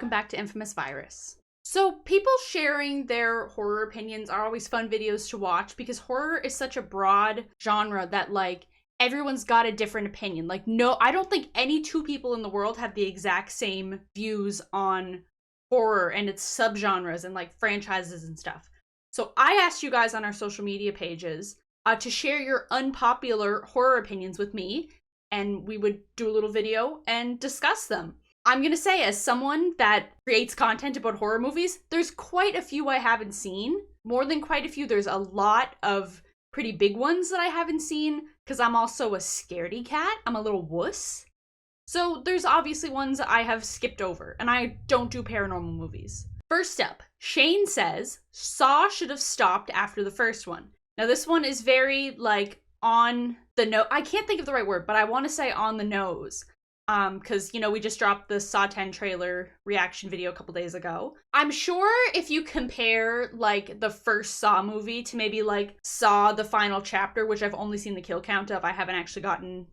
welcome back to Infamous Virus. So people sharing their horror opinions are always fun videos to watch because horror is such a broad genre that like everyone's got a different opinion. Like no, I don't think any two people in the world have the exact same views on horror and its subgenres and like franchises and stuff. So I asked you guys on our social media pages to share your unpopular horror opinions with me, and we would do a little video and discuss them. I'm gonna say, as someone that creates content about horror movies, there's quite a few I haven't seen. More than quite a few, there's a lot of pretty big ones that I haven't seen, because I'm also a scaredy cat. I'm a little wuss. So there's obviously ones that I have skipped over, and I don't do paranormal movies. First up, Shane says, Saw should have stopped after the first one. Now this one is very, like, on the nose. I can't think of the right word, but I want to say on the nose. Because, you know, we just dropped the Saw 10 trailer reaction video a couple days ago. I'm sure if you compare, like, the first Saw movie to maybe, like, Saw the final chapter, which I've only seen the kill count of, I haven't actually gotten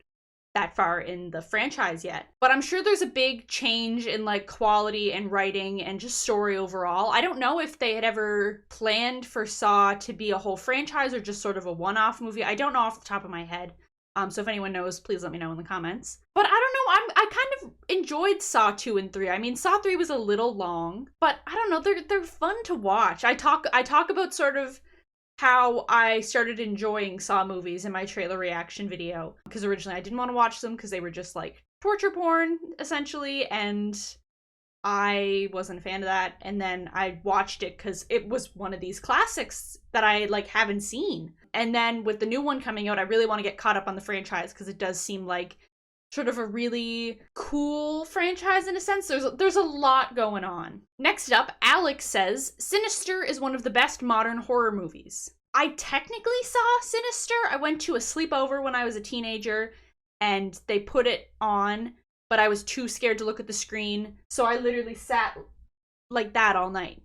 that far in the franchise yet. But I'm sure there's a big change in, like, quality and writing and just story overall. I don't know if they had ever planned for Saw to be a whole franchise or just sort of a one-off movie. I don't know off the top of my head. So if anyone knows, please let me know in the comments. But I don't know, I kind of enjoyed Saw 2 and 3. I mean, Saw 3 was a little long, but I don't know, they're fun to watch. I talk about sort of how I started enjoying Saw movies in my trailer reaction video. Because originally I didn't want to watch them because they were just like torture porn, essentially, and I wasn't a fan of that. And then I watched it because it was one of these classics that I like haven't seen. And then with the new one coming out, I really want to get caught up on the franchise because it does seem like sort of a really cool franchise in a sense. There's a lot going on. Next up, Alex says, Sinister is one of the best modern horror movies. I technically saw Sinister. I went to a sleepover when I was a teenager and they put it on, but I was too scared to look at the screen. So I literally sat like that all night.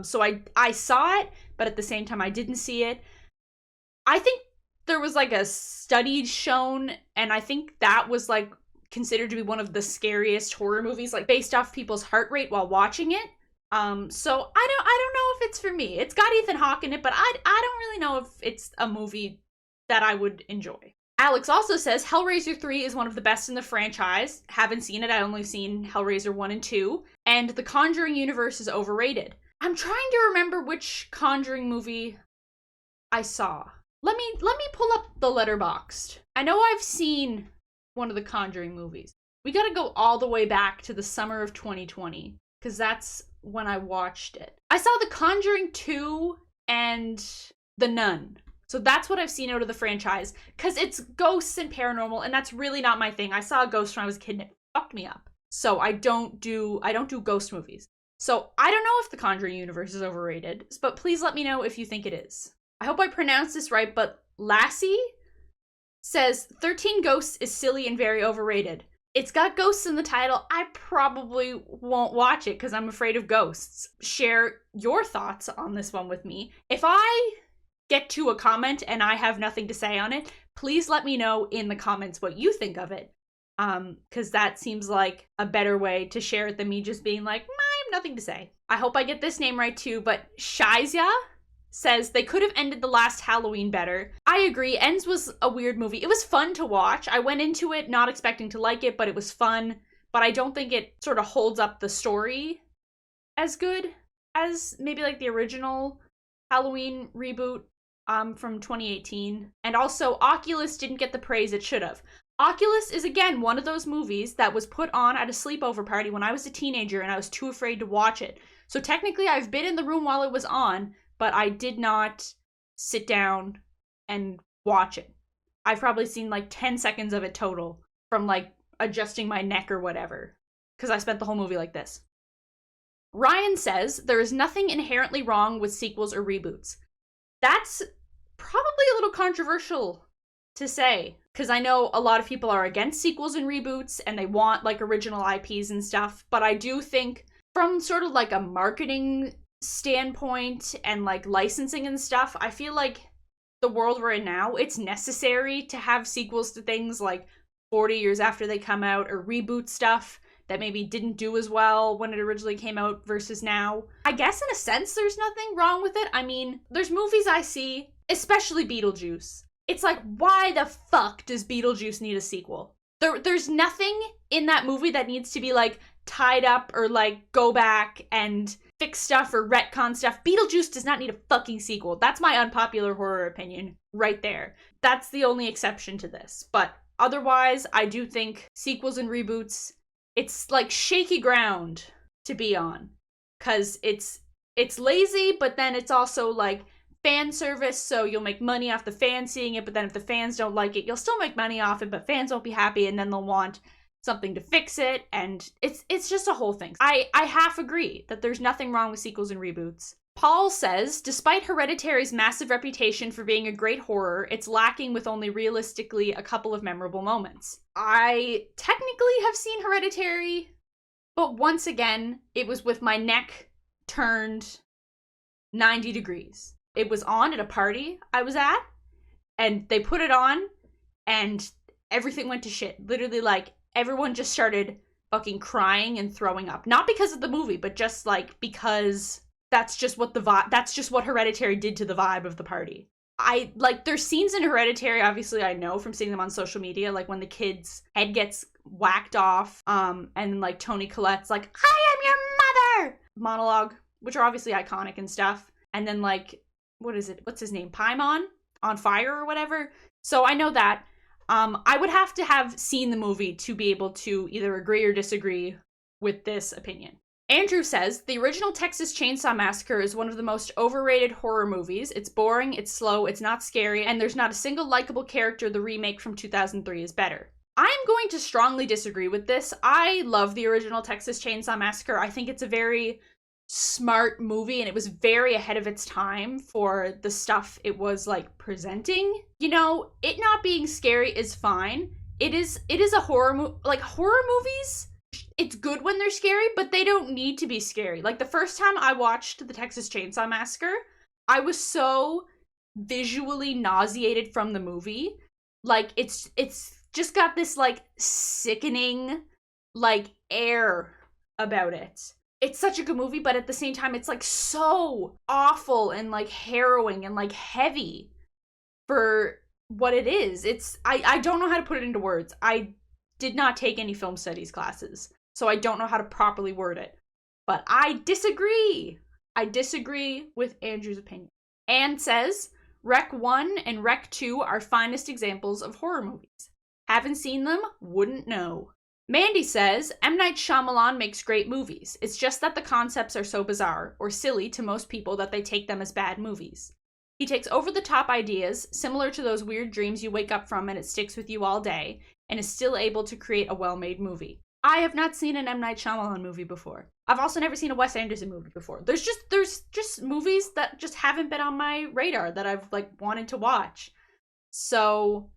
So I saw it, but at the same time I didn't see it. I think there was like a study shown, and I think that was like considered to be one of the scariest horror movies, like based off people's heart rate while watching it. So I don't know if it's for me. It's got Ethan Hawke in it, but I don't really know if it's a movie that I would enjoy. Alex also says Hellraiser 3 is one of the best in the franchise. Haven't seen it. I only seen Hellraiser 1 and 2. And the Conjuring universe is overrated. I'm trying to remember which Conjuring movie I saw. Let me pull up the Letterboxd. I know I've seen one of the Conjuring movies. We gotta go all the way back to the summer of 2020, because that's when I watched it. I saw The Conjuring 2 and The Nun. So that's what I've seen out of the franchise, because it's ghosts and paranormal, and that's really not my thing. I saw a ghost when I was a kid and it fucked me up. So I don't do ghost movies. So I don't know if the Conjuring universe is overrated, but please let me know if you think it is. I hope I pronounced this right, but Lassie says 13 Ghosts is silly and very overrated. It's got ghosts in the title. I probably won't watch it because I'm afraid of ghosts. Share your thoughts on this one with me. If I get to a comment and I have nothing to say on it, please let me know in the comments what you think of it. Because that seems like a better way to share it than me just being like, I have nothing to say. I hope I get this name right too, but Shizia says they could have ended the last Halloween better. I agree. Ends was a weird movie. It was fun to watch. I went into it not expecting to like it, but it was fun. But I don't think it sort of holds up the story as good as maybe like the original Halloween reboot from 2018. And also, Oculus didn't get the praise it should have. Oculus is, again, one of those movies that was put on at a sleepover party when I was a teenager and I was too afraid to watch it. So technically, I've been in the room while it was on, but I did not sit down and watch it. I've probably seen like 10 seconds of it total from like adjusting my neck or whatever, because I spent the whole movie like this. Ryan says, there is nothing inherently wrong with sequels or reboots. That's probably a little controversial to say, because I know a lot of people are against sequels and reboots and they want like original IPs and stuff, but I do think from sort of like a marketing standpoint and like licensing and stuff, I feel like the world we're in now, it's necessary to have sequels to things like 40 years after they come out or reboot stuff that maybe didn't do as well when it originally came out versus now. I guess in a sense there's nothing wrong with it. I mean, there's movies I see, especially Beetlejuice. It's like, why the fuck does Beetlejuice need a sequel? There's nothing in that movie that needs to be like tied up or like go back and fix stuff or retcon stuff. Beetlejuice does not need a fucking sequel. That's my unpopular horror opinion right there. That's the only exception to this. But otherwise, I do think sequels and reboots, it's like shaky ground to be on. Because it's lazy, but then it's also like fan service, so you'll make money off the fans seeing it, but then if the fans don't like it, you'll still make money off it, but fans won't be happy, and then they'll want something to fix it, and it's just a whole thing. I half agree that there's nothing wrong with sequels and reboots. Paul says, despite Hereditary's massive reputation for being a great horror, it's lacking with only realistically a couple of memorable moments. I technically have seen Hereditary, but once again, it was with my neck turned 90 degrees. It was on at a party I was at, and they put it on, and everything went to shit. Literally, like, everyone just started fucking crying and throwing up. Not because of the movie, but just, like, because that's just what that's just what Hereditary did to the vibe of the party. There's scenes in Hereditary, obviously I know from seeing them on social media, like when the kid's head gets whacked off, and, like, Toni Collette's like, I am your mother! Monologue, which are obviously iconic and stuff. And then, like, what's his name? Paimon? On fire or whatever? So I know that. I would have to have seen the movie to be able to either agree or disagree with this opinion. Andrew says, the original Texas Chainsaw Massacre is one of the most overrated horror movies. It's boring, it's slow, it's not scary, and there's not a single likable character. The remake from 2003 is better. I'm going to strongly disagree with this. I love the original Texas Chainsaw Massacre. I think it's a very smart movie, and it was very ahead of its time for the stuff it was like presenting. You know, it not being scary is fine. It is a horror movie. Like, horror movies, it's good when they're scary, but they don't need to be scary. Like, the first time I watched the Texas Chainsaw Massacre, I was so visually nauseated from the movie. Like, it's just got this like sickening like air about it. It's such a good movie, but at the same time, it's, like, so awful and, like, harrowing and, like, heavy for what it is. I don't know how to put it into words. I did not take any film studies classes, so I don't know how to properly word it. But I disagree. I disagree with Andrew's opinion. Anne says, Rec 1 and Rec 2 are finest examples of horror movies. Haven't seen them, wouldn't know. Mandy says, M. Night Shyamalan makes great movies. It's just that the concepts are so bizarre, or silly to most people, that they take them as bad movies. He takes over-the-top ideas, similar to those weird dreams you wake up from and it sticks with you all day, and is still able to create a well-made movie. I have not seen an M. Night Shyamalan movie before. I've also never seen a Wes Anderson movie before. There's just movies that just haven't been on my radar that I've, like, wanted to watch. So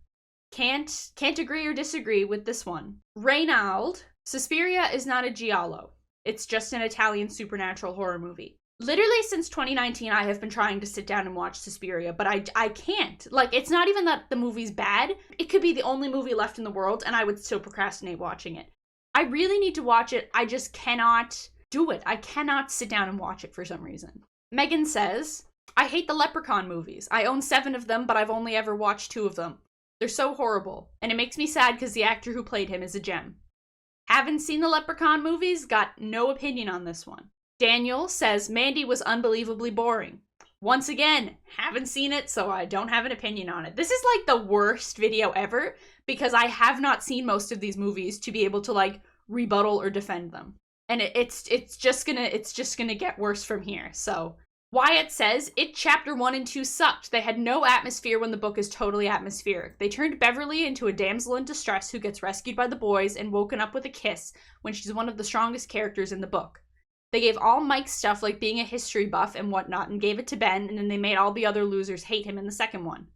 can't agree or disagree with this one. Reynald, Suspiria is not a giallo. It's just an Italian supernatural horror movie. Literally since 2019, I have been trying to sit down and watch Suspiria, but I can't. Like, it's not even that the movie's bad. It could be the only movie left in the world, and I would still procrastinate watching it. I really need to watch it. I just cannot do it. I cannot sit down and watch it for some reason. Megan says, I hate the Leprechaun movies. I own 7 of them, but I've only ever watched 2 of them. They're so horrible, and it makes me sad because the actor who played him is a gem. Haven't seen the Leprechaun movies, got no opinion on this one. Daniel says, Mandy was unbelievably boring. Once again, haven't seen it, so I don't have an opinion on it. This is like the worst video ever, because I have not seen most of these movies to be able to, like, rebuttal or defend them. And it's just gonna get worse from here, so. Wyatt says, It Chapter 1 and 2 sucked. They had no atmosphere when the book is totally atmospheric. They turned Beverly into a damsel in distress who gets rescued by the boys and woken up with a kiss when she's one of the strongest characters in the book. They gave all Mike stuff like being a history buff and whatnot and gave it to Ben, and then they made all the other losers hate him in the second one.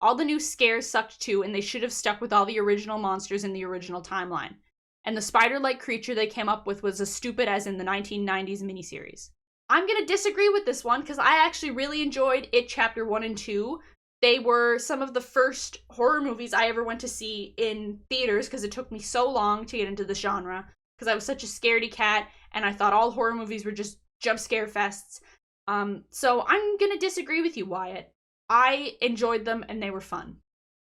All the new scares sucked too, and they should have stuck with all the original monsters in the original timeline. And the spider-like creature they came up with was as stupid as in the 1990s miniseries. I'm going to disagree with this one because I actually really enjoyed It Chapter 1 and 2. They were some of the first horror movies I ever went to see in theaters because it took me so long to get into the genre. because I was such a scaredy cat and I thought all horror movies were just jump scare fests. So I'm gonna disagree with you, Wyatt. I enjoyed them and they were fun.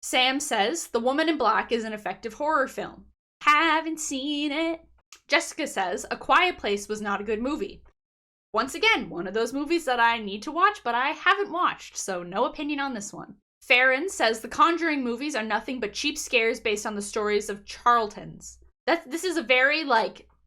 Sam says, The Woman in Black is an effective horror film. Haven't seen it. Jessica says, A Quiet Place was not a good movie. Once again, one of those movies that I need to watch, but I haven't watched, so no opinion on this one. Farron says, The Conjuring movies are nothing but cheap scares based on the stories of charlatans. This is a very,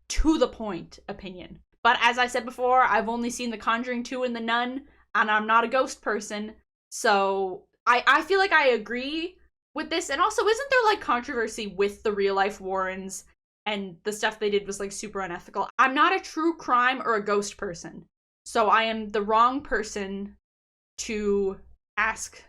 to the point opinion. But as I said before, I've only seen The Conjuring 2 and The Nun, and I'm not a ghost person, so I feel like I agree with this. And also, isn't there, controversy with the real-life Warrens, and the stuff they did was, super unethical? I'm not a true crime or a ghost person, so I am the wrong person to ask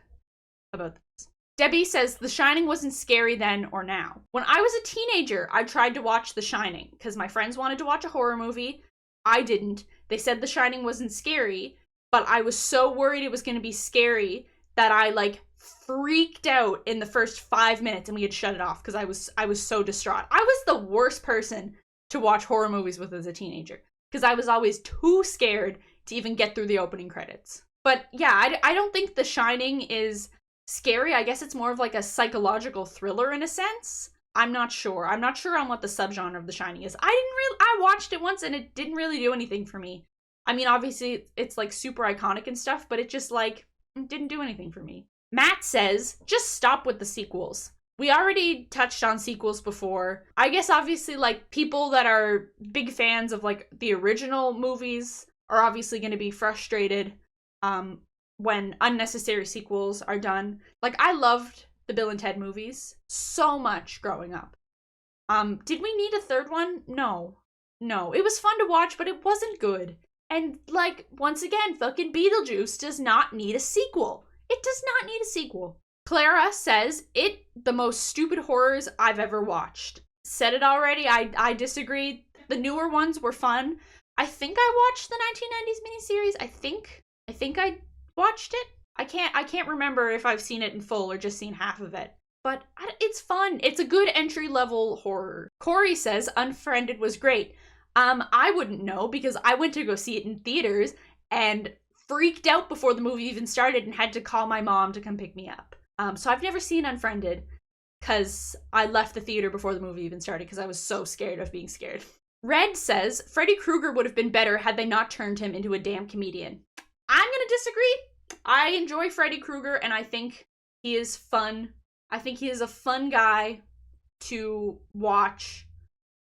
about this. Debbie says, The Shining wasn't scary then or now. When I was a teenager, I tried to watch The Shining, because my friends wanted to watch a horror movie. I didn't. They said The Shining wasn't scary, but I was so worried it was going to be scary that I, freaked out in the first 5 minutes, and we had shut it off because I was so distraught. I was the worst person to watch horror movies with as a teenager, because I was always too scared to even get through the opening credits. But yeah, I don't think The Shining is scary. I guess it's more of a psychological thriller in a sense. I'm not sure. I'm not sure on what the subgenre of The Shining is. I watched it once and it didn't really do anything for me. I mean, obviously it's super iconic and stuff, but it just it didn't do anything for me. Matt says, just stop with the sequels. We already touched on sequels before. I guess obviously people that are big fans of the original movies are obviously going to be frustrated when unnecessary sequels are done. I loved the Bill and Ted movies so much growing up. Did we need a third one? No. It was fun to watch, but it wasn't good. And once again, fucking Beetlejuice does not need a sequel. It does not need a sequel. Clara says, the most stupid horrors I've ever watched. Said it already, I disagree. The newer ones were fun. I think I watched the 1990s miniseries. I think I watched it. I can't remember if I've seen it in full or just seen half of it. But it's fun. It's a good entry-level horror. Corey says, Unfriended was great. I wouldn't know because I went to go see it in theaters and freaked out before the movie even started and had to call my mom to come pick me up. So I've never seen Unfriended because I left the theater before the movie even started because I was so scared of being scared. Red says, Freddy Krueger would have been better had they not turned him into a damn comedian. I'm gonna disagree. I enjoy Freddy Krueger and I think he is fun. I think he is a fun guy to watch.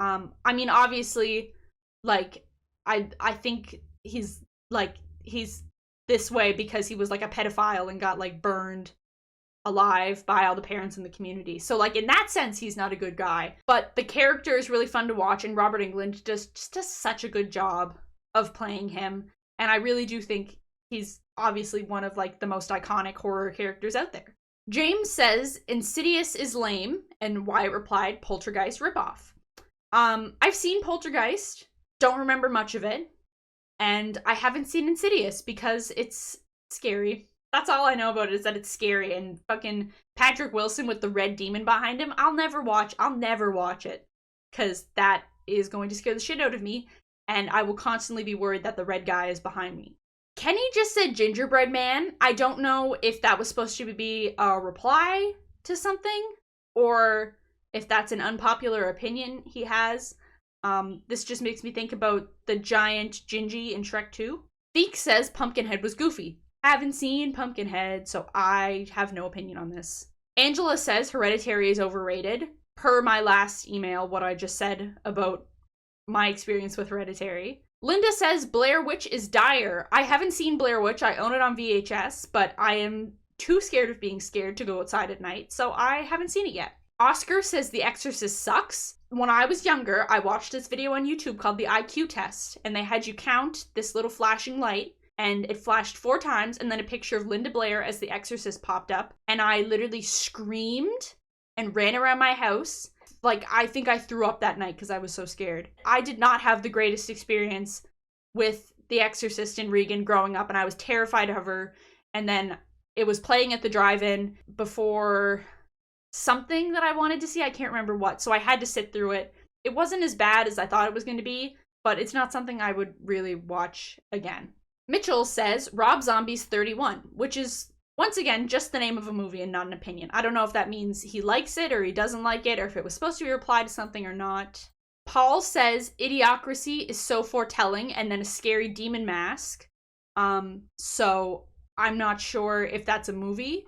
I mean, obviously, I think he's this way because he was a pedophile and got burned alive by all the parents in the community. So in that sense, he's not a good guy. But the character is really fun to watch, and Robert Englund just does such a good job of playing him. And I really do think he's obviously one of the most iconic horror characters out there. James says Insidious is lame, and Wyatt replied, Poltergeist ripoff. I've seen Poltergeist, don't remember much of it. And I haven't seen Insidious because it's scary. That's all I know about it, is that it's scary. And fucking Patrick Wilson with the red demon behind him, I'll never watch it. Because that is going to scare the shit out of me. And I will constantly be worried that the red guy is behind me. Kenny just said Gingerbread Man. I don't know if that was supposed to be a reply to something, or if that's an unpopular opinion he has. This just makes me think about the giant Gingy in Shrek 2. Feek says Pumpkinhead was goofy. Haven't seen Pumpkinhead, so I have no opinion on this. Angela says Hereditary is overrated. Per my last email, what I just said about my experience with Hereditary. Linda says Blair Witch is dire. I haven't seen Blair Witch. I own it on VHS, but I am too scared of being scared to go outside at night, so I haven't seen it yet. Oscar says The Exorcist sucks. When I was younger, I watched this video on YouTube called the IQ test, and they had you count this little flashing light, and it flashed 4 times, and then a picture of Linda Blair as the Exorcist popped up, and I literally screamed and ran around my house. I think I threw up that night because I was so scared. I did not have the greatest experience with the Exorcist in Regan growing up, and I was terrified of her, and then it was playing at the drive-in before something that I wanted to see. I can't remember what, so I had to sit through it, It wasn't as bad as I thought it was going to be, but it's not something I would really watch again. Mitchell says Rob Zombie's 31, which is, once again, just the name of a movie and not an opinion. I don't know if that means he likes it or he doesn't like it, or if it was supposed to be replied to something or not. Paul says Idiocracy is so foretelling, and then a scary demon mask. So I'm not sure if that's a movie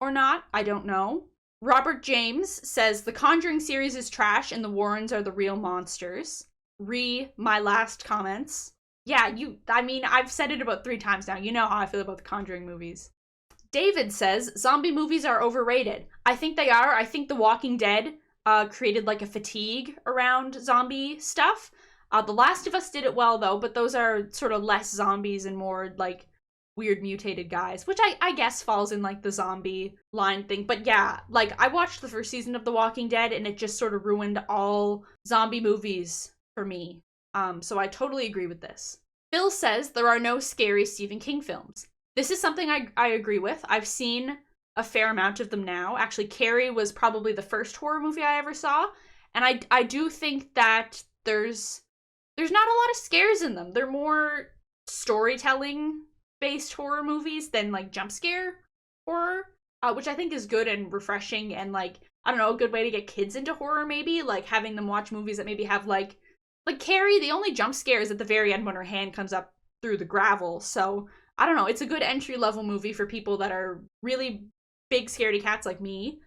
or not. I don't know. Robert James says The Conjuring series is trash and the Warrens are the real monsters. My last comments. Yeah, I've said it about 3 times now. You know how I feel about the Conjuring movies. David says, zombie movies are overrated. I think they are. I think The Walking Dead created like a fatigue around zombie stuff. The Last of Us did it well though, but those are sort of less zombies and more like weird mutated guys, which I guess falls in like the zombie line thing. But yeah, like I watched the first season of The Walking Dead and it just sort of ruined all zombie movies for me. So I totally agree with this. Phil says there are no scary Stephen King films. This is something I agree with. I've seen a fair amount of them now. Actually, Carrie was probably the first horror movie I ever saw. And I do think that there's not a lot of scares in them. They're more storytelling based horror movies than like jump scare horror, which I think is good and refreshing and like, I don't know, a good way to get kids into horror maybe, like having them watch movies that maybe have like Carrie, the only jump scare is at the very end when her hand comes up through the gravel. So I don't know, it's a good entry level movie for people that are really big scaredy cats like me,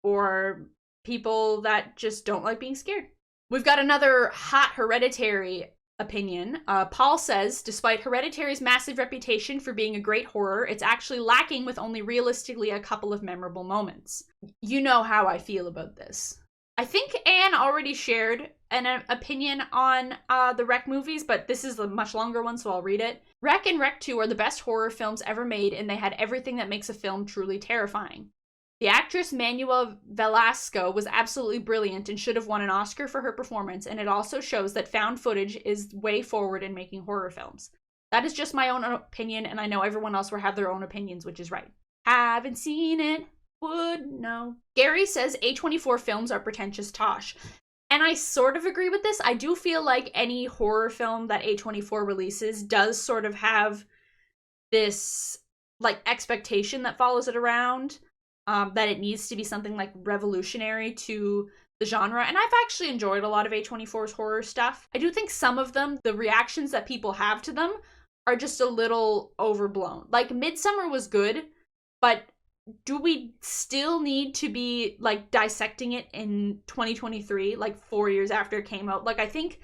or people that just don't like being scared. We've got another hot Hereditary opinion. Paul says, despite Hereditary's massive reputation for being a great horror, it's actually lacking with only realistically a couple of memorable moments. You know how I feel about this. I think Anne already shared an opinion on the Rec movies, but this is a much longer one, so I'll read it. Rec and Rec 2 are the best horror films ever made, and they had everything that makes a film truly terrifying. The actress Manuel Velasco was absolutely brilliant and should have won an Oscar for her performance, and it also shows that found footage is way forward in making horror films. That is just my own opinion, and I know everyone else will have their own opinions, which is right. Haven't seen it, would know. Gary says A24 films are pretentious tosh. And I sort of agree with this. I do feel like any horror film that A24 releases does sort of have this like expectation that follows it around. That it needs to be something like revolutionary to the genre. And I've actually enjoyed a lot of A24's horror stuff. I do think some of them, the reactions that people have to them are just a little overblown. Like Midsummer was good, but do we still need to be like dissecting it in 2023, like 4 years after it came out? Like I think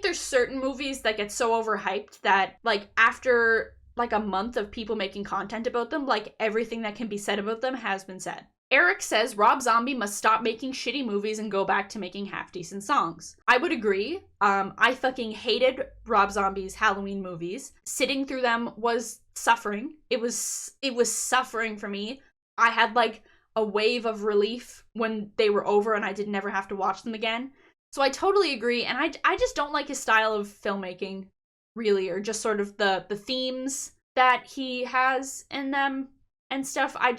there's certain movies that get so overhyped that like after like a month of people making content about them, like everything that can be said about them has been said. Eric says Rob Zombie must stop making shitty movies and go back to making half-decent songs. I would agree. I fucking hated Rob Zombie's Halloween movies. Sitting through them was suffering. It was suffering for me. I had like a wave of relief when they were over and I didn't ever have to watch them again. So I totally agree, and I just don't like his style of filmmaking, really, or just sort of the themes that he has in them and stuff. I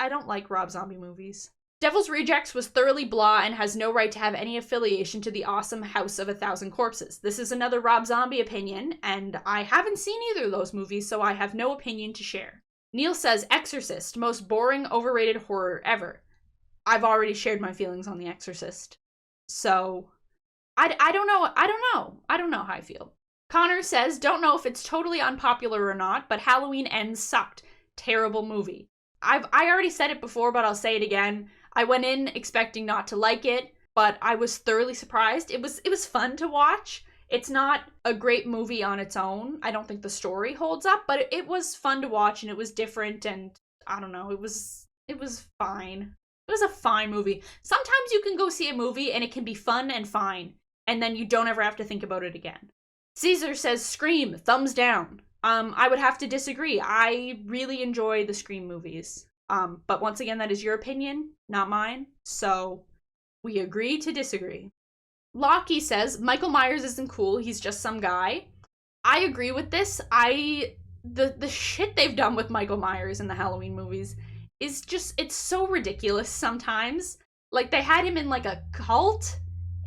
don't like Rob Zombie movies. Devil's Rejects was thoroughly blah and has no right to have any affiliation to the awesome House of a Thousand Corpses. This is another Rob Zombie opinion, and I haven't seen either of those movies, so I have no opinion to share. Neil says Exorcist, most boring, overrated horror ever. I've already shared my feelings on The Exorcist. So, I don't know. I don't know how I feel. Connor says, don't know if it's totally unpopular or not, but Halloween Ends sucked. Terrible movie. I already said it before, but I'll say it again. I went in expecting not to like it, but I was thoroughly surprised. It was fun to watch. It's not a great movie on its own. I don't think the story holds up, but it was fun to watch and it was different, and I don't know, it was fine. It was a fine movie. Sometimes you can go see a movie and it can be fun and fine, and then you don't ever have to think about it again. Caesar says Scream, thumbs down. I would have to disagree. I really enjoy the Scream movies. But once again, that is your opinion, not mine. So we agree to disagree. Lockie says Michael Myers isn't cool. He's just some guy. I agree with this. The shit they've done with Michael Myers in the Halloween movies is just, it's so ridiculous sometimes. Like they had him in like a cult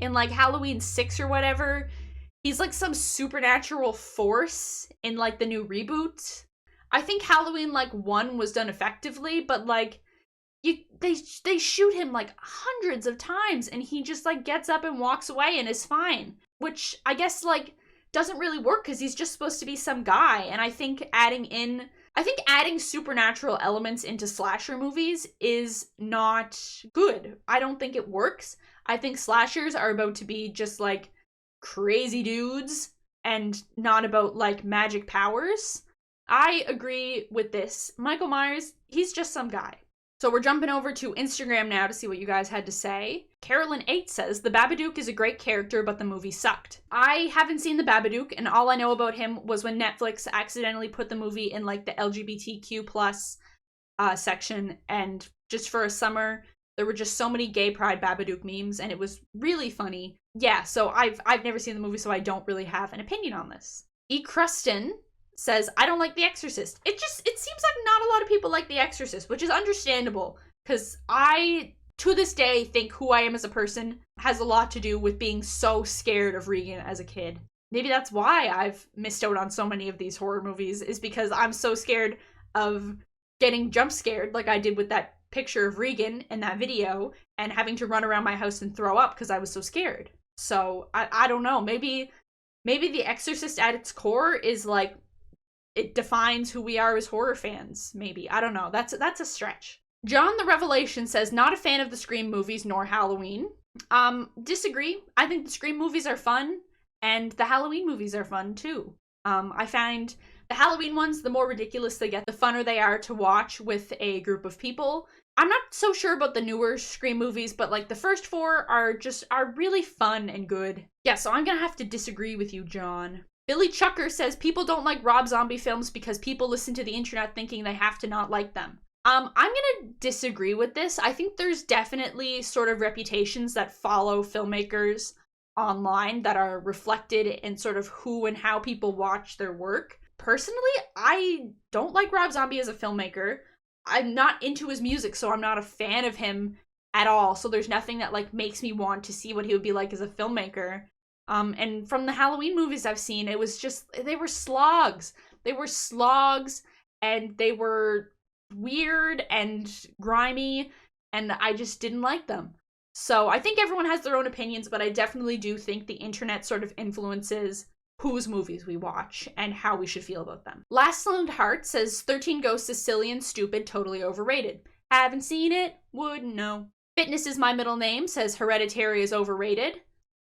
in like Halloween 6 or whatever, he's like some supernatural force in like the new reboot. I think Halloween like 1 was done effectively, but like they shoot him like hundreds of times and he just like gets up and walks away and is fine, which I guess like doesn't really work because he's just supposed to be some guy. And I think adding supernatural elements into slasher movies is not good. I don't think it works. I think slashers are about to be just like crazy dudes and not about like magic powers. I agree with this. Michael Myers, he's just some guy. So we're jumping over to Instagram now to see what you guys had to say. Carolyn8 says, the Babadook is a great character, but the movie sucked. I haven't seen the Babadook, and all I know about him was when Netflix accidentally put the movie in like the LGBTQ plus section, and just for a summer, there were just so many gay pride Babadook memes, and it was really funny. Yeah, so I've never seen the movie, so I don't really have an opinion on this. E. Cruston says, I don't like The Exorcist. It seems like not a lot of people like The Exorcist, which is understandable, because I, to this day, think who I am as a person has a lot to do with being so scared of Regan as a kid. Maybe that's why I've missed out on so many of these horror movies, is because I'm so scared of getting jump scared, like I did with that picture of Regan in that video, and having to run around my house and throw up because I was so scared. So, I don't know, maybe The Exorcist at its core is like, it defines who we are as horror fans, maybe. I don't know. That's a stretch. John the Revelation says, not a fan of the Scream movies nor Halloween. Disagree. I think the Scream movies are fun, and the Halloween movies are fun too. I find the Halloween ones, the more ridiculous they get, the funner they are to watch with a group of people. I'm not so sure about the newer Scream movies, but like the first 4 are really fun and good. Yeah, so I'm gonna have to disagree with you, John. Billy Chucker says people don't like Rob Zombie films because people listen to the internet thinking they have to not like them. I'm gonna disagree with this. I think there's definitely sort of reputations that follow filmmakers online that are reflected in sort of who and how people watch their work. Personally, I don't like Rob Zombie as a filmmaker. I'm not into his music, so I'm not a fan of him at all. So there's nothing that like makes me want to see what he would be like as a filmmaker. And from the Halloween movies I've seen, it was just, they were slogs. They were slogs, and they were weird and grimy, and I just didn't like them. So I think everyone has their own opinions, but I definitely do think the internet sort of influences whose movies we watch and how we should feel about them. Last Lone Heart says 13 Ghosts is silly and stupid, totally overrated. Haven't seen it, wouldn't know. Fitness is my middle name says Hereditary is overrated.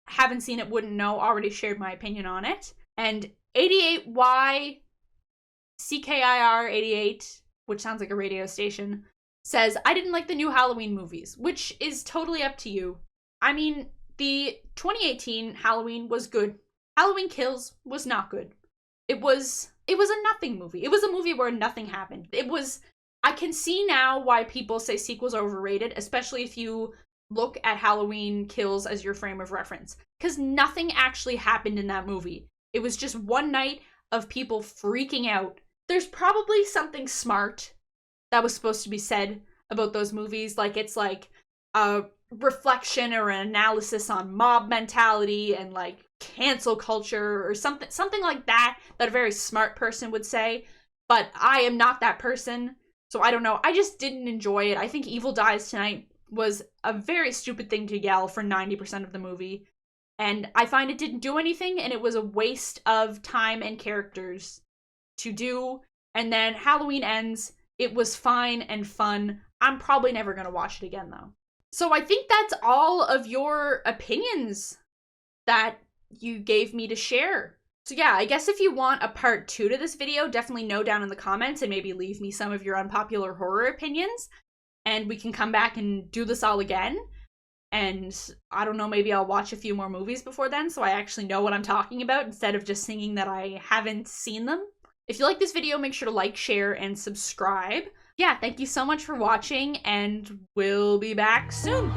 Haven't seen it, wouldn't know, already shared my opinion on it. And 88YCKIR88, which sounds like a radio station, says, I didn't like the new Halloween movies, which is totally up to you. I mean, the 2018 Halloween was good. Halloween Kills was not good. It was a nothing movie. It was a movie where nothing happened. I can see now why people say sequels are overrated, especially if you look at Halloween Kills as your frame of reference, because nothing actually happened in that movie. It was just one night of people freaking out. There's probably something smart that was supposed to be said about those movies, like it's like a reflection or an analysis on mob mentality and like cancel culture or something like that a very smart person would say, but I am not that person, so I don't know. I just didn't enjoy it. I think Evil Dies Tonight was a very stupid thing to yell for 90% of the movie, and I find it didn't do anything, and it was a waste of time and characters to do. And then Halloween Ends, it was fine and fun. I'm probably never gonna watch it again though. So I think that's all of your opinions that you gave me to share. So yeah, I guess if you want a part 2 to this video, definitely know down in the comments and maybe leave me some of your unpopular horror opinions, and we can come back and do this all again. And I don't know, maybe I'll watch a few more movies before then so I actually know what I'm talking about instead of just singing that I haven't seen them. If you like this video, make sure to like, share, and subscribe. Yeah, thank you so much for watching, and we'll be back soon.